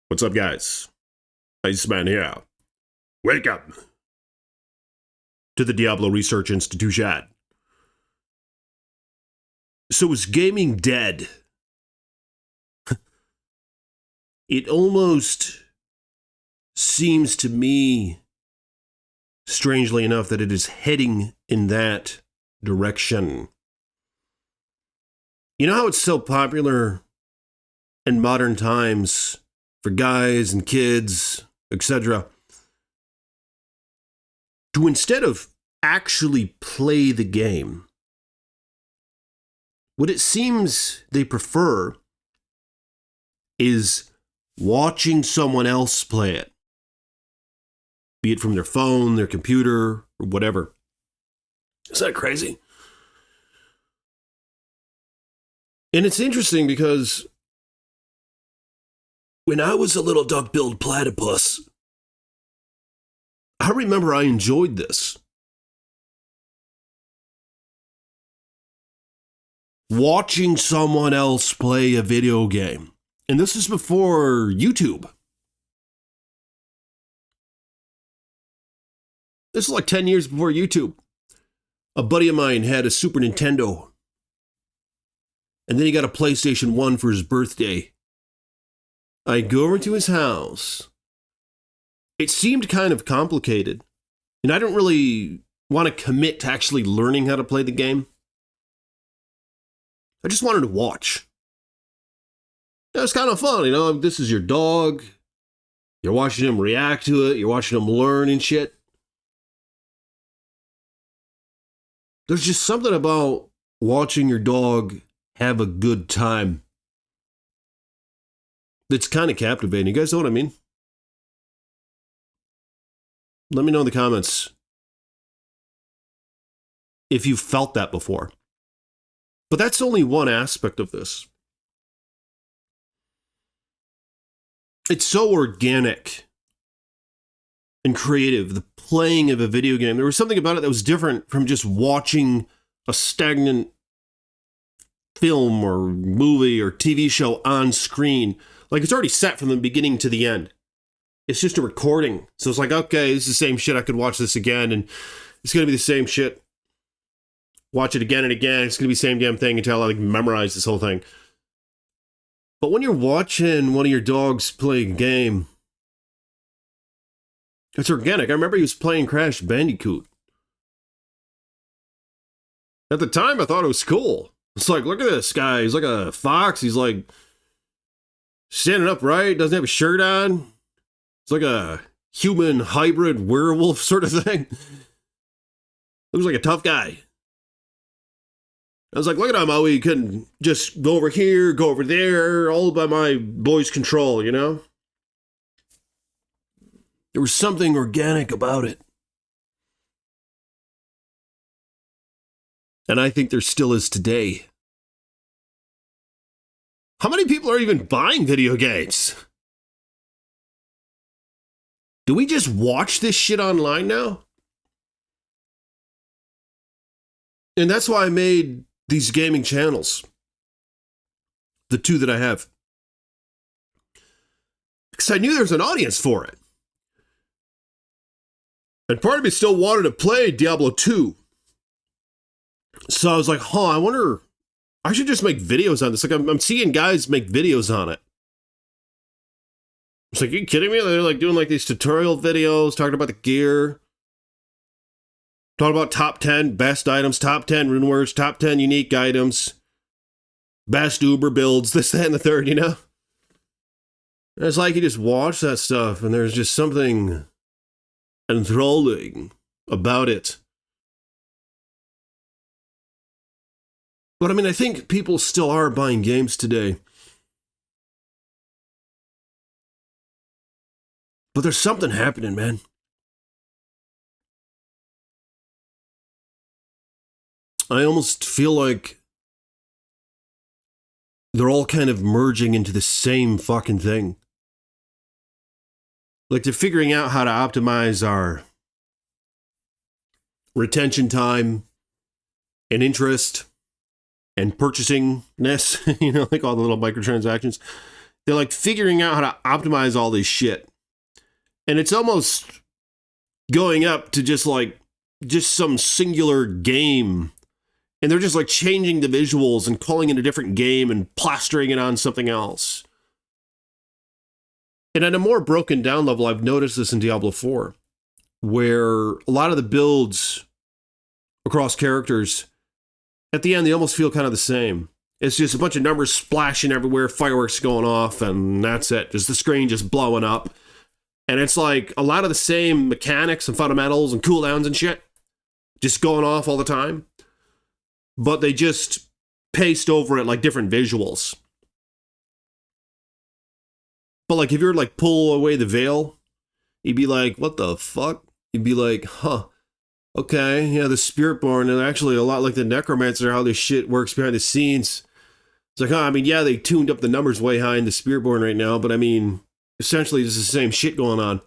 What's up, guys? Iceman here. Welcome to the Diablo Research Institution. So is gaming dead? It almost seems to me, strangely enough, that it is heading in that direction. You know how it's so popular in modern times for guys and kids, etc., to instead of actually play the game, what it seems they prefer is watching someone else play it, be it from their phone, their computer, or whatever. Is that crazy? And it's interesting because when I was a little duck-billed platypus, I remember I enjoyed this. Watching someone else play a video game. And this is before YouTube. This is like 10 years before YouTube. A buddy of mine had a Super Nintendo. And then he got a PlayStation 1 for his birthday. I'd go over to his house. It seemed kind of complicated. And I don't really want to commit to actually learning how to play the game. I just wanted to watch. It was kind of fun, you know. This is your dog. You're watching him react to it. You're watching him learn and shit. There's just something about watching your dog have a good time that's kind of captivating. You guys know what I mean? Let me know in the comments if you've felt that before. But that's only one aspect of this. It's so organic and creative, the playing of a video game. There was something about it that was different from just watching a stagnant film or movie or TV show on screen. Like, it's already set from the beginning to the end. It's just a recording. So it's like, okay, this is the same shit. I could watch this again, and it's going to be the same shit. Watch it again and again. It's going to be the same damn thing until I memorize this whole thing. But when you're watching one of your dogs play a game, it's organic. I remember he was playing Crash Bandicoot. At the time, I thought it was cool. It's like, look at this guy. He's like a fox. He's like standing upright, doesn't have a shirt on. It's like a human hybrid werewolf sort of thing. Looks like a tough guy. I was like, look at him, how he can just go over here, go over there, all by my boy's control, you know? There was something organic about it. And I think there still is today. How many people are even buying video games? Do we just watch this shit online now? And that's why I made these gaming channels. The two that I have. Because I knew there was an audience for it. And part of me still wanted to play Diablo 2. So I was like, I wonder, I should just make videos on this. Like, I'm seeing guys make videos on it. It's like, are you kidding me? They're like doing like these tutorial videos, talking about the gear. Talking about top 10 best items, top 10 rune words, top 10 unique items. Best Uber builds, this, that, and the third, you know? And it's like you just watch that stuff and there's just something enthralling about it. But I mean, I think people still are buying games today. But there's something happening, man. I almost feel like they're all kind of merging into the same fucking thing. Like, they're figuring out how to optimize our retention time and interest and purchasingness, you know, like all the little microtransactions. They're like figuring out how to optimize all this shit. And it's almost going up to just some singular game. And they're just like changing the visuals and calling it a different game and plastering it on something else. And at a more broken down level, I've noticed this in Diablo 4, where a lot of the builds across characters, at the end, they almost feel kind of the same. It's just a bunch of numbers splashing everywhere, fireworks going off, and that's it. Just the screen just blowing up. And it's like a lot of the same mechanics and fundamentals and cooldowns and shit just going off all the time. But they just paste over it like different visuals. But like if you're like pull away the veil, you'd be like, what the fuck? You'd be like, huh. Okay, yeah, the Spiritborn, and actually a lot like the Necromancer, how this shit works behind the scenes. It's like, I mean, yeah, they tuned up the numbers way high in the Spiritborn right now, but I mean, essentially it's the same shit going on.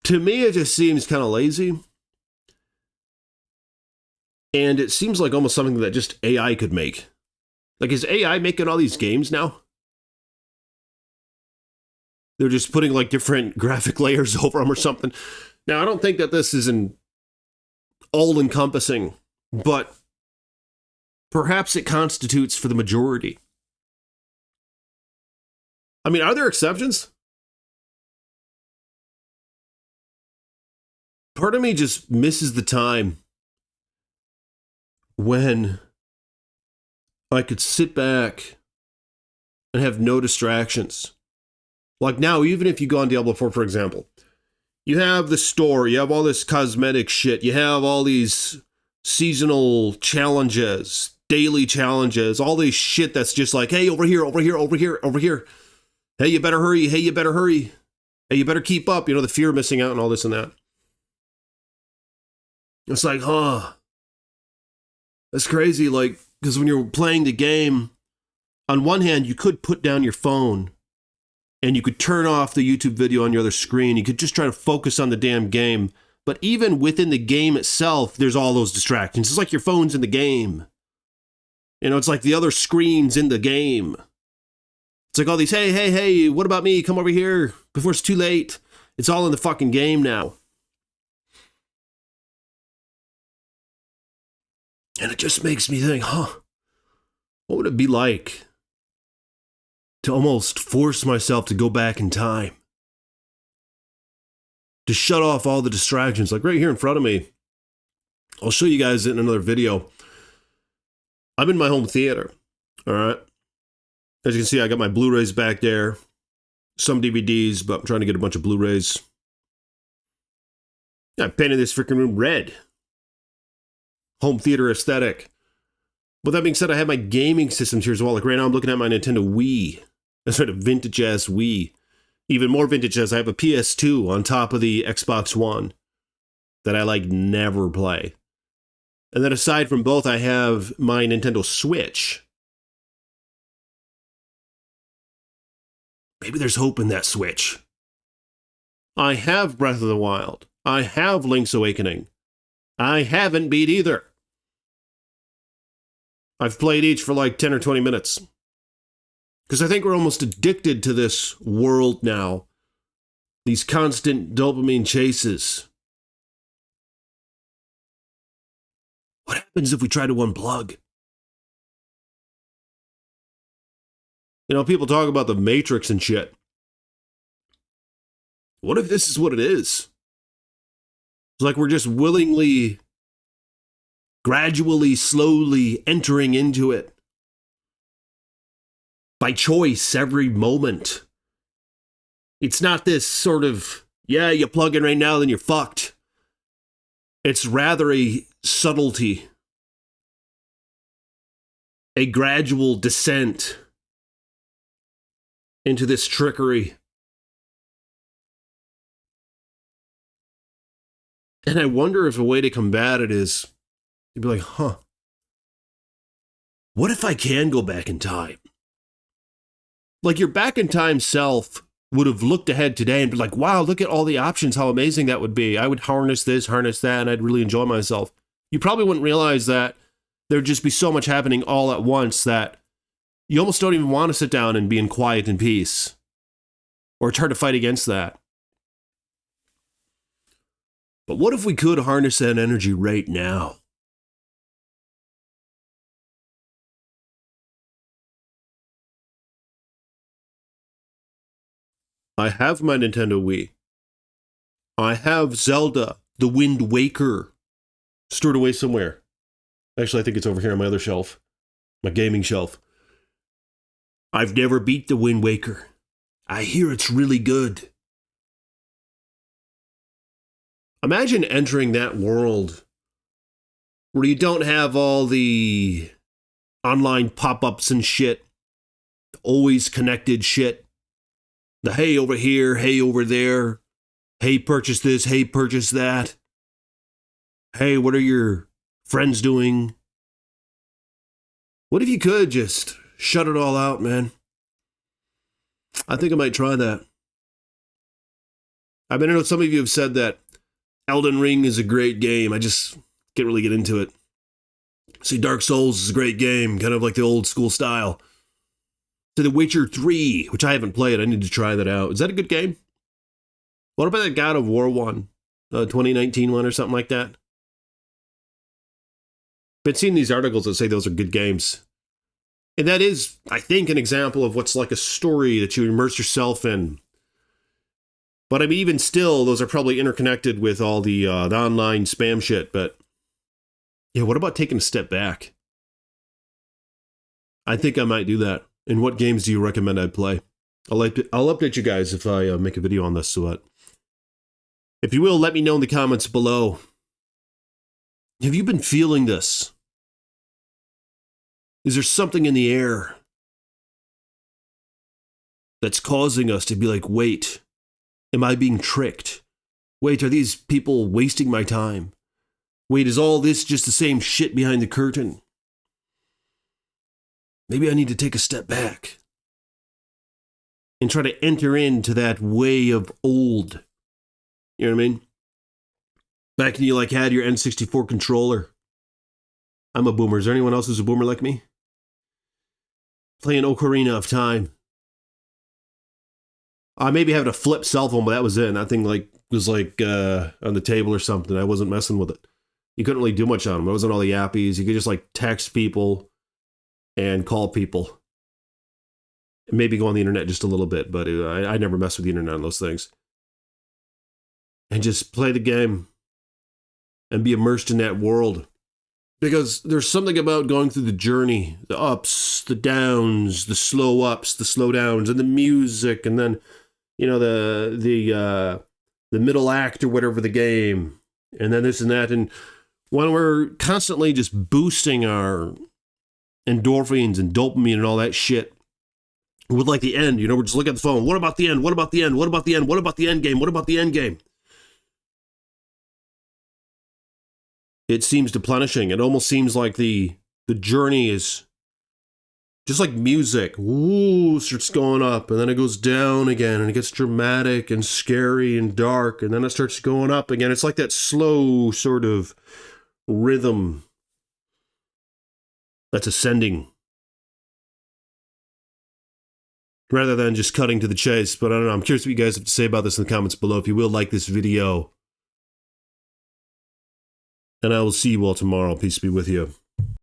To me, it just seems kind of lazy. And it seems like almost something that just AI could make. Like, is AI making all these games now? They're just putting like different graphic layers over them or something. Now, I don't think that this is an all-encompassing, but perhaps it constitutes for the majority. I mean, are there exceptions? Part of me just misses the time when I could sit back and have no distractions. Like now, even if you go on Diablo 4, for example, you have the store, you have all this cosmetic shit, you have all these seasonal challenges, daily challenges, all this shit that's just like, hey, over here, over here, over here, over here. Hey, you better hurry. Hey, you better hurry. Hey, you better keep up. You know, the fear of missing out and all this and that. It's like, that's crazy. Like, because when you're playing the game, on one hand, you could put down your phone and you could turn off the YouTube video on your other screen. You could just try to focus on the damn game. But even within the game itself, there's all those distractions. It's like your phone's in the game. You know, it's like the other screen's in the game. It's like all these, hey, what about me? Come over here before it's too late. It's all in the fucking game now. And it just makes me think, what would it be like to almost force myself to go back in time? To shut off all the distractions, like right here in front of me. I'll show you guys in another video. I'm in my home theater, all right? As you can see, I got my Blu-rays back there. Some DVDs, but I'm trying to get a bunch of Blu-rays. I painted this freaking room red. Home theater aesthetic. With that being said, I have my gaming systems here as well. Like right now, I'm looking at my Nintendo Wii. That's right, a vintage-ass Wii. Even more vintage as I have a PS2 on top of the Xbox One that I like never play. And then aside from both, I have my Nintendo Switch. Maybe there's hope in that Switch. I have Breath of the Wild. I have Link's Awakening. I haven't beat either. I've played each for like 10 or 20 minutes. Because I think we're almost addicted to this world now. These constant dopamine chases. What happens if we try to unplug? You know, people talk about the Matrix and shit. What if this is what it is? It's like we're just willingly, gradually, slowly entering into it. By choice, every moment. It's not this sort of, yeah, you plug in right now, then you're fucked. It's rather a subtlety. A gradual descent into this trickery. And I wonder if a way to combat it is, you'd be like, what if I can go back in time? Like your back in time self would have looked ahead today and be like, wow, look at all the options, how amazing that would be. I would harness this, harness that, and I'd really enjoy myself. You probably wouldn't realize that there'd just be so much happening all at once that You almost don't even want to sit down and be in quiet and peace. Or it's hard to fight against that. But what if we could harness that energy right now? I have my Nintendo Wii. I have Zelda, The Wind Waker, stored away somewhere. Actually, I think it's over here on my other shelf, my gaming shelf. I've never beat The Wind Waker. I hear it's really good. Imagine entering that world where you don't have all the online pop-ups and shit, always connected shit. The hey over here, hey over there, hey purchase this, hey purchase that. Hey, what are your friends doing? What if you could just shut it all out, man? I think I might try that. I know some of you have said that Elden Ring is a great game. I just can't really get into it. See, Dark Souls is a great game, kind of like the old school style. To The Witcher 3, which I haven't played. I need to try that out. Is that a good game? What about that God of War one? 2019 one or something like that? Been seeing these articles that say those are good games. And that is, I think, an example of what's like a story that you immerse yourself in. But I mean, even still, those are probably interconnected with all the online spam shit. But yeah, what about taking a step back? I think I might do that. And what games do you recommend I play? I'll update you guys if I make a video on this. So if you will, let me know in the comments below. Have you been feeling this? Is there something in the air that's causing us to be like, wait, am I being tricked? Wait, are these people wasting my time? Wait, is all this just the same shit behind the curtain? Maybe I need to take a step back and try to enter into that way of old. You know what I mean? Back when you like had your N64 controller. I'm a boomer. Is there anyone else who's a boomer like me? Playing Ocarina of Time. I maybe having a flip cell phone, but that was it. That thing was on the table or something. I wasn't messing with it. You couldn't really do much on them. It wasn't all the appies. You could just like text people and call people. Maybe go on the internet just a little bit, but I never messed with the internet on those things. And just play the game and be immersed in that world. Because there's something about going through the journey, the ups, the downs, the slow ups, the slow downs, and the music, and then, you know, the middle act or whatever the game, and then this and that. And when we're constantly just boosting our endorphins and dopamine and all that shit, with like the end, you know, we're just looking at the phone. What about the end? What about the end? What about the end? What about the end game? What about the end game? It seems deplenishing. It almost seems like the journey is just like music. Ooh, starts going up, and then it goes down again, and it gets dramatic and scary and dark, and then it starts going up again. It's like that slow sort of rhythm that's ascending, rather than just cutting to the chase. But I don't know. I'm curious what you guys have to say about this in the comments below. If you will, like this video. And I will see you all tomorrow. Peace be with you.